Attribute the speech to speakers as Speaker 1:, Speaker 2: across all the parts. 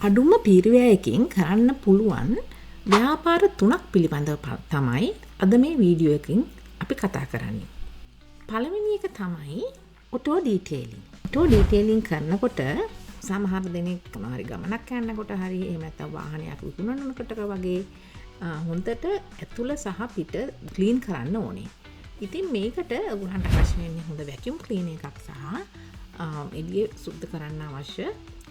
Speaker 1: අඩුම පිරිවැයකින් කරන්න පුළුවන් ව්‍යාපාර 3ක් පිළිබඳව තමයි අද මේ වීඩියෝ එකකින් අපි කතා කරන්නේ. පළවෙනි එක තමයි ඔටෝ ඩීටේලින්. ඔටෝ ඩීටේලින් කරනකොට සමහර දෙනෙක් මොනවා හරි ගමනක් යනකොට හරි එහෙම නැත්නම් වාහනයක් විකුණනකොට වගේ හොඳට ඇතුළ සහ පිට ක්ලීන් කරන්න ඕනේ. ඉතින් මේකට ඔයගොල්ලන්ට අවශ්‍ය වෙන්නේ හොඳ වැකියුම් ක්ලීනර් එකක් සහ එළිය සුද්ධ කරන්න අවශ්‍ය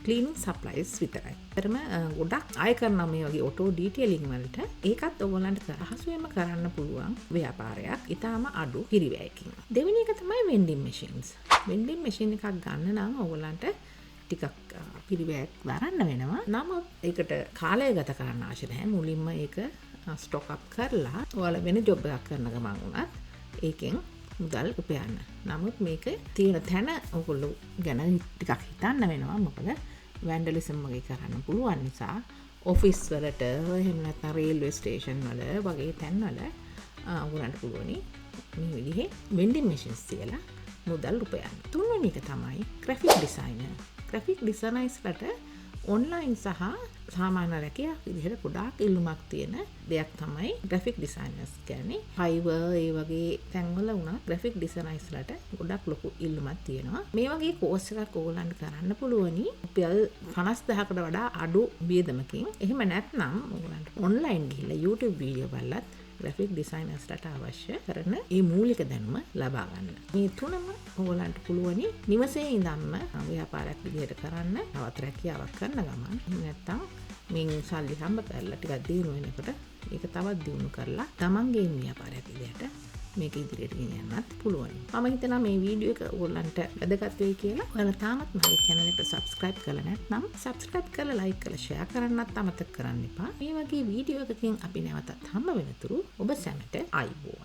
Speaker 1: ක්ලීනින් සප්ලයිස් විතරයි. තරම ගොඩක් අය කරන මේ වගේ ඔටෝ ඩීටේලින් වලට ඒකත් ඔයගොල්ලන්ට පහසුවෙන්ම කරන්න පුළුවන් ව්‍යාපාරයක්. ඊටාම අඩු පිරිවැයකින්. දෙවෙනි එක තමයි වෙන්ඩින් මැෂින්ස්. වෙන්ඩින් මැෂින් එකක් ගන්න නම් ඔයගොල්ලන්ට ටිකක් පිරිවැයක් දරන්න වෙනවා. නමුත් ඒකට කාලය ගත කරන්න අවශ්‍ය නැහැ. මුලින්ම ඒක ස්ටොක් අප් කරලා ඔයාලා වෙන ජොබ් එකක් කරන ගමන් උනත් ඒකෙන් මුදල් උපයන්න. නමුත් මේක තියෙන තැන ඔයගොල්ලෝ ගැන ටිකක් හිතන්න වෙනවා. මොකද වැන්ඩලිසම් වගේ කරන්න පුළුවන් නිසා ඔෆිස් වලට එහෙම නැත්නම් රේල්වේ ස්ටේෂන් වල වගේ තැන් වල ඔයගොල්ලන්ට පුළුවනි මේ විදිහේ වෙන්ඩින් මැෂින්ස් තියලා මුදල් උපයන්න. තුන්වෙනි එක තමයි ග්‍රැෆික් ඩිසයිනර්. ග්‍රැෆික් ඩිසයිනර්ස්ලට ඔන්ලයින් සහ සාමාන්‍ය රැකියාවක් විදිහට ගොඩාක් ඉල්ලුමක් තියෙන දෙයක් තමයි ග්‍රැෆික් ඩිසයිනර්ස් කියන්නේ. Fiverr ඒ වගේ තැන්වල වුණා ග්‍රැෆික් ඩිසයිනර්ස්ලට ගොඩක් ලොකු ඉල්ලුමක් තියෙනවා. මේ වගේ කෝස් එකක් ඕගොල්ලන්ට කරන්න පුළුවනි. රුපියල් 50000කට වඩා අඩු වියදමකින්. එහෙම නැත්නම් ඕගොල්ලන්ට ඔන්ලයින් ගිහිල්ලා YouTube වීඩියෝ බලලත් ග්‍රැෆික් ඩිසයිනර්ස්ලට අවශ්‍ය කරන මේ මූලික දැනුම ලබා ගන්න. මේ තුනම ඔයගොල්ලන්ට පුළුවනි නිවසේ ඉඳන්ම ව්‍යාපාරයක් විදිහට කරන්න. තවත් රැකියාවක් කරන ගමන් නැත්තම් මින් සල්ලි හම්බ කරලා ටිකක් දිනු වෙනකොට ඒක තවත් දිනු කරලා තමන්ගේ ව්‍යාපාරයක් විදිහට මේක ඉදිරියට ගෙනියන්නත් පුළුවන්. මම හිතනවා මේ වීඩියෝ එක ඔයගොල්ලන්ට වැදගත් වෙයි කියලා. ඔයාලා තාමත් මගේ channel එකට subscribe කරලා නැත්නම් subscribe කරලා like කරලා share කරන්නත් අමතක කරන්න එපා. මේ වගේ වීඩියෝ එකකින් අපි නැවතත් හම්බ වෙනතුරු ඔබ සැමට ආයුබෝවන්.